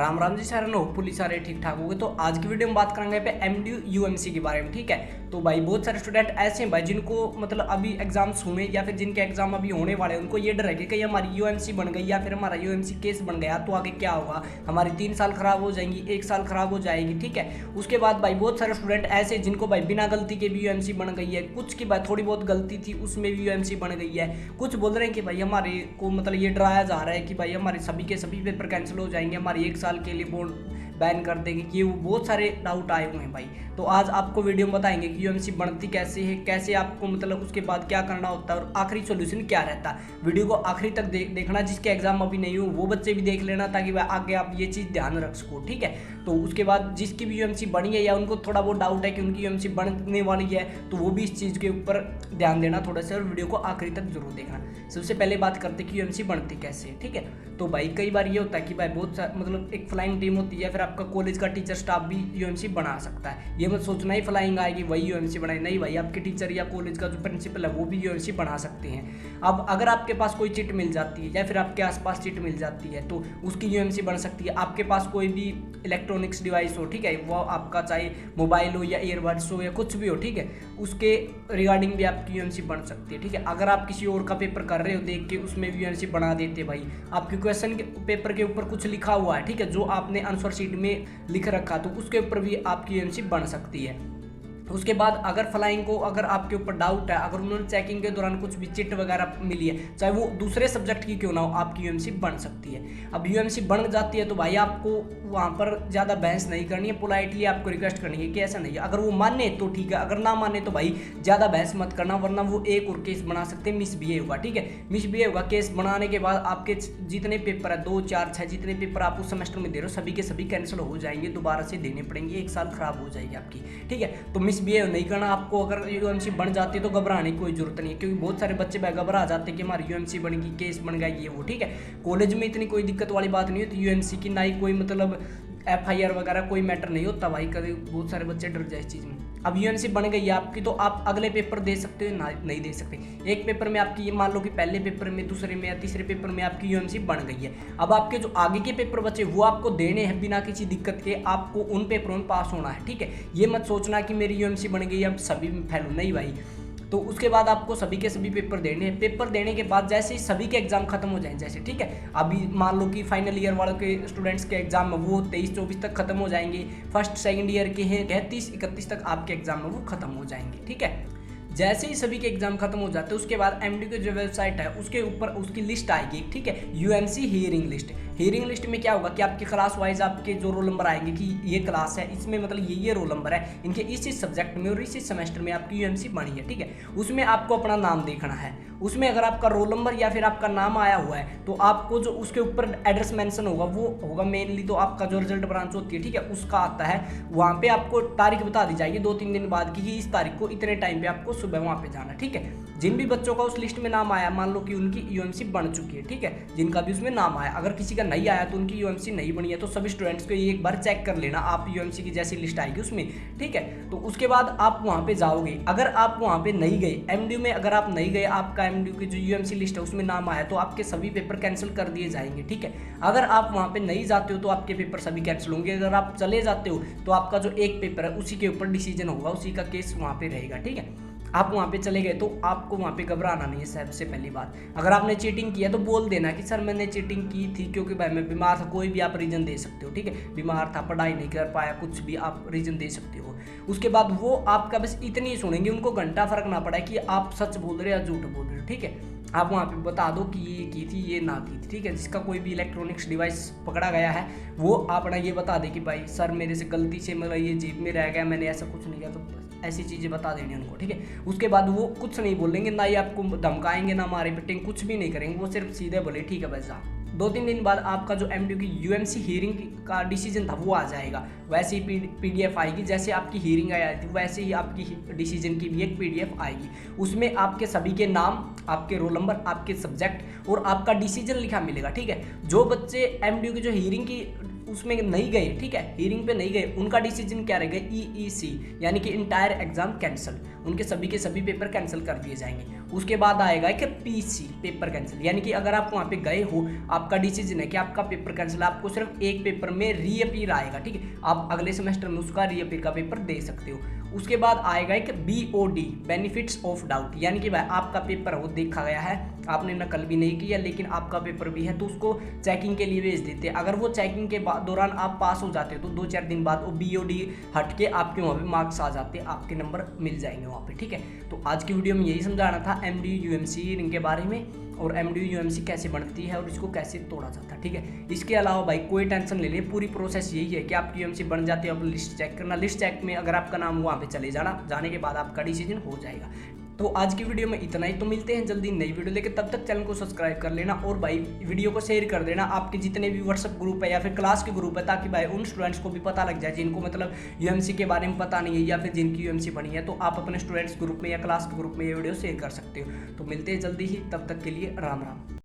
राम राम जी सारे, होपफुली सारे ठीक ठाक हो गए। तो आज की वीडियो में बात करेंगे पे एमडीयू यूएमसी के बारे में। ठीक है, तो भाई बहुत सारे स्टूडेंट ऐसे हैं भाई जिनको मतलब अभी एग्जाम्स हुए या फिर जिनके एग्जाम अभी होने वाले हैं, उनको ये डर है कि कहीं हमारी यूएमसी बन गई या फिर हमारा यूएमसी केस बन गया तो आगे क्या होगा, हमारी 3 साल खराब हो जाएंगी, 1 साल खराब हो जाएगी। ठीक है, उसके बाद भाई बहुत सारे स्टूडेंट ऐसे जिनको भाई बिना गलती के भी यूएमसी बन गई है, कुछ की भाई थोड़ी बहुत गलती थी उसमें भी यूएमसी बन गई है। कुछ बोल रहे हैं कि भाई हमारे को मतलब ये डराया जा रहा है कि भाई हमारे सभी के सभी पेपर कैंसिल हो जाएंगे, हमारी 1 साल के लिए बोर्ड बैन कर देंगे। कि वो बहुत सारे डाउट आए हुए हैं भाई। तो आज आपको वीडियो में बताएंगे कि यूएमसी बनती कैसे है, कैसे आपको मतलब उसके बाद क्या करना होता है और आखिरी सोल्यूशन क्या रहता है। वीडियो को आखिरी तक देखना, जिसके एग्जाम अभी नहीं हो वो बच्चे भी देख लेना ताकि वह आगे आप ये चीज़ ध्यान रख सको। ठीक है, तो उसके बाद जिसकी भी यूएमसी बनी है या उनको थोड़ा बहुत डाउट है कि उनकी यूएमसी बनने वाली है तो वो भी इस चीज़ के ऊपर ध्यान देना थोड़ा सा और वीडियो को आखिरी तक जरूर देखना। सबसे पहले बात करते हैं कि यूएमसी बनती कैसे है। ठीक है, तो भाई कई बार ये होता है कि भाई बहुत मतलब एक फ्लाइंग टीम होती है, फिर आपका कॉलेज का टीचर स्टाफ भी यूएमसी बना सकता है। ये मत सोचना ही फ्लाइंग आएगी वही यूएमसी बनाए, नहीं भाई, आपके टीचर या कॉलेज का जो प्रिंसिपल है वो भी यूएमसी बना सकते हैं। अब अगर आपके पास कोई चिट मिल जाती है या फिर आपके आसपास चिट मिल जाती है तो उसकी यूएमसी बन सकती है। आपके पास कोई भी इलेक्ट्रॉनिक्स डिवाइस हो, ठीक है, वो आपका चाहे मोबाइल हो या ईयरबड्स हो या कुछ भी हो, ठीक है, उसके रिगार्डिंग भी आपकी यूएमसी बन सकती है। ठीक है, अगर आप किसी और का पेपर कर रहे हो देख के उसमें भी यूएमसी बना देते भाई, आपके क्वेश्चन के पेपर के ऊपर कुछ लिखा हुआ है, ठीक है, जो आपने आंसर शीट में लिख रखा तो उसके ऊपर भी आपकी यूएमसी बन सकती है। उसके बाद अगर फ्लाइंग को अगर आपके ऊपर डाउट है, अगर उन्होंने चेकिंग के दौरान कुछ भी चिट वगैरह मिली है, चाहे वो दूसरे सब्जेक्ट की क्यों ना हो, आपकी यूएमसी बन सकती है। अब यूएमसी बन जाती है तो भाई आपको वहाँ पर ज़्यादा बहस नहीं करनी है, पोलाइटली आपको रिक्वेस्ट करनी है कि ऐसा नहीं है। अगर वो माने तो ठीक है, अगर ना माने तो भाई ज़्यादा बहस मत करना, वरना वो एक और केस बना सकते हैं, मिसबिहेव होगा। ठीक है, मिसबिहेव होगा, केस बनाने के बाद आपके जितने पेपर है 2, 4, 6 जितने पेपर आप उस सेमेस्टर में दे रहे हो सभी के सभी कैंसिल हो जाएंगे, दोबारा से देने पड़ेंगे, 1 साल खराब हो जाएगी आपकी। ठीक है, तो मिसबिहेव नहीं करना आपको। अगर यूएमसी बन जाती है तो घबराने की कोई जरूरत नहीं है, क्योंकि बहुत सारे बच्चे घबरा जाते हैं कि हमारी यूएमसी बनेगी, केस बन गया ये वो। ठीक है, कॉलेज में इतनी कोई दिक्कत वाली बात नहीं होती यूएमसी की, ना ही कोई मतलब एफआईआर वगैरह कोई मैटर नहीं होता भाई। कभी बहुत सारे बच्चे डर जाए इस चीज़ में। अब यूएमसी बन गई है आपकी तो आप अगले पेपर दे सकते हो, ना नहीं दे सकते। एक पेपर में आपकी ये मान लो कि पहले पेपर में, दूसरे में या तीसरे पेपर में आपकी यूएमसी बन गई है। अब आपके जो आगे के पेपर बचे वो आपको देने हैं बिना किसी दिक्कत के, आपको उन पेपरों में पास होना है। ठीक है, ये मत सोचना कि मेरी यूएमसी बन गई अब सभी में फैलू, नहीं भाई। तो उसके बाद आपको सभी के सभी पेपर देने हैं। पेपर देने के बाद जैसे ही सभी के एग्जाम खत्म हो जाएं, जैसे ठीक है अभी मान लो कि फाइनल ईयर वालों के स्टूडेंट्स के एग्जाम में वो 23-24 तक खत्म हो जाएंगे, फर्स्ट सेकंड ईयर के हैं 30-31 तक आपके एग्जाम में वो खत्म हो जाएंगे। ठीक है, जैसे ही सभी के एग्जाम खत्म हो जाते हैं उसके बाद एमडी की जो वेबसाइट है उसके ऊपर उसकी लिस्ट आएगी। ठीक है, UMC hearing list. Hearing list में क्या होगा कि आपके क्लास वाइज आपके जो रोल नंबर आएंगे कि ये क्लास है, इसमें मतलब ये रोल नंबर है, इनके इस सब्जेक्ट में और इस सेमेस्टर में आपकी यूएमसी बनी है। ठीक है, उसमें आपको अपना नाम देखना है। उसमें अगर आपका रोल नंबर या फिर आपका नाम आया हुआ है तो आपको जो उसके ऊपर एड्रेस मेंशन होगा वो होगा मेनली तो आपका जो रिजल्ट ब्रांच होती है, ठीक है, उसका आता है। वहाँ पे आपको तारीख बता दी जाएगी 2-3 दिन बाद की इस तारीख को इतने टाइम पे आपको सुबह वहाँ पे जाना। ठीक है, जिन भी बच्चों का उस लिस्ट में नाम आया, मान लो कि उनकी यूएमसी बन चुकी है, ठीक है, जिनका भी उसमें नाम आया, अगर किसी का नहीं आया तो उनकी यूएमसी नहीं बनी है, तो सभी स्टूडेंट्स को एक बार चेक कर लेना आप यूएमसी की जैसी लिस्ट आएगी उसमें। ठीक है, तो उसके बाद आप वहाँ पे जाओगे। अगर आप वहाँ पे नहीं गए एमडीयू में, अगर आप नहीं गए, आपका एमडीयू की जो यूएमसी लिस्ट है उसमें नाम आया तो आपके सभी पेपर कैंसिल कर दिए जाएंगे। ठीक है, अगर आप वहाँ पे नहीं जाते हो तो आपके पेपर सभी कैंसिल होंगे। अगर आप चले जाते हो तो आपका जो एक पेपर है उसी के ऊपर डिसीजन होगा, उसी का केस वहाँ पे रहेगा। ठीक है, आप वहाँ पे चले गए तो आपको वहाँ पे घबराना नहीं है। सबसे पहली बात, अगर आपने चीटिंग किया तो बोल देना कि सर मैंने चीटिंग की थी क्योंकि भाई मैं बीमार था, कोई भी आप रीजन दे सकते हो। ठीक है, बीमार था, पढ़ाई नहीं कर पाया, कुछ भी आप रीजन दे सकते हो। उसके बाद वो आपका बस इतनी ही सुनेंगे, उनको घंटा फर्क ना पड़ा कि आप सच बोल रहे हो या झूठ बोल रहे हो। ठीक है, आप वहाँ पे बता दो कि ये की थी, ये ना की थी। ठीक है, जिसका कोई भी इलेक्ट्रॉनिक्स डिवाइस पकड़ा गया है वो अपना ये बता दे कि भाई सर मेरे से गलती से मतलब ये जेब में रह गया, मैंने ऐसा कुछ नहीं किया, तो ऐसी चीज़ें बता देनी उनको। ठीक है, उसके बाद वो कुछ नहीं बोलेंगे, ना ही आपको धमकाएंगे, ना मारे पिटेंगे, कुछ भी नहीं करेंगे, वो सिर्फ सीधे बोले ठीक है भाई साहब। 2-3 दिन बाद आपका जो एमडीयू की यूएमसी हियरिंग का डिसीजन था वो आ जाएगा। वैसे ही पीडीएफ आएगी, जैसे आपकी हियरिंग आई थी वैसे ही आपकी डिसीजन की भी एक पीडीएफ आएगी। उसमें आपके सभी के नाम, आपके रोल नंबर, आपके सब्जेक्ट और आपका डिसीजन लिखा मिलेगा। ठीक है, जो बच्चे एमडीयू की जो हियरिंग की उसमें नहीं गए, ठीक है, हियरिंग पे नहीं गए, उनका डिसीजन क्या रहेगा, ईईसी, यानी कि इंटायर एग्जाम कैंसिल, उनके सभी के सभी पेपर कैंसिल कर दिए जाएंगे। उसके बाद आएगा कि पीसी पेपर कैंसिल, यानी कि अगर आप वहाँ पे गए हो, आपका डिसीजन है कि आपका पेपर कैंसिल, आपको सिर्फ एक पेपर में रीअपीयर आएगा, ठीक है, आप अगले सेमेस्टर में उसका रीअपीयर का पेपर दे सकते हो। उसके बाद आएगा एक BOD बेनिफिट्स ऑफ डाउट, यानी कि भाई आपका पेपर वो देखा गया है, आपने नकल भी नहीं किया लेकिन आपका पेपर भी है, तो उसको चेकिंग के लिए भेज देते हैं। अगर वो चेकिंग के दौरान आप पास हो जाते हो तो 2-4 दिन बाद वो BOD हट के आपके वहाँ पे मार्क्स आ जाते हैं, आपके नंबर मिल जाएंगे वहाँ पे, ठीक है। तो आज की वीडियो में यही समझाना था MDU UMC इनके बारे में, और MDU UMC कैसे बनती है और इसको कैसे तोड़ा जाता है, ठीक है। इसके अलावा भाई कोई टेंशन ले लें, पूरी प्रोसेस यही है कि आपकी UMC बन जाती है, अब लिस्ट चेक करना, लिस्ट चेक में अगर आपका नाम वहाँ पे चले जाना, जाने के बाद आपका डिसीजन हो जाएगा। तो आज की वीडियो में इतना ही, तो मिलते हैं जल्दी नई वीडियो लेकर, तब तक चैनल को सब्सक्राइब कर लेना और भाई वीडियो को शेयर कर देना आपके जितने भी व्हाट्सएप ग्रुप है या फिर क्लास के ग्रुप है, ताकि भाई उन स्टूडेंट्स को भी पता लग जाए जिनको मतलब UMC के बारे में पता नहीं है या फिर जिनकी UMC बनी है, तो आप अपने स्टूडेंट्स ग्रुप में या क्लास के ग्रुप में ये वीडियो शेयर कर सकते हो। तो मिलते हैं जल्दी ही, तब तक के लिए राम राम।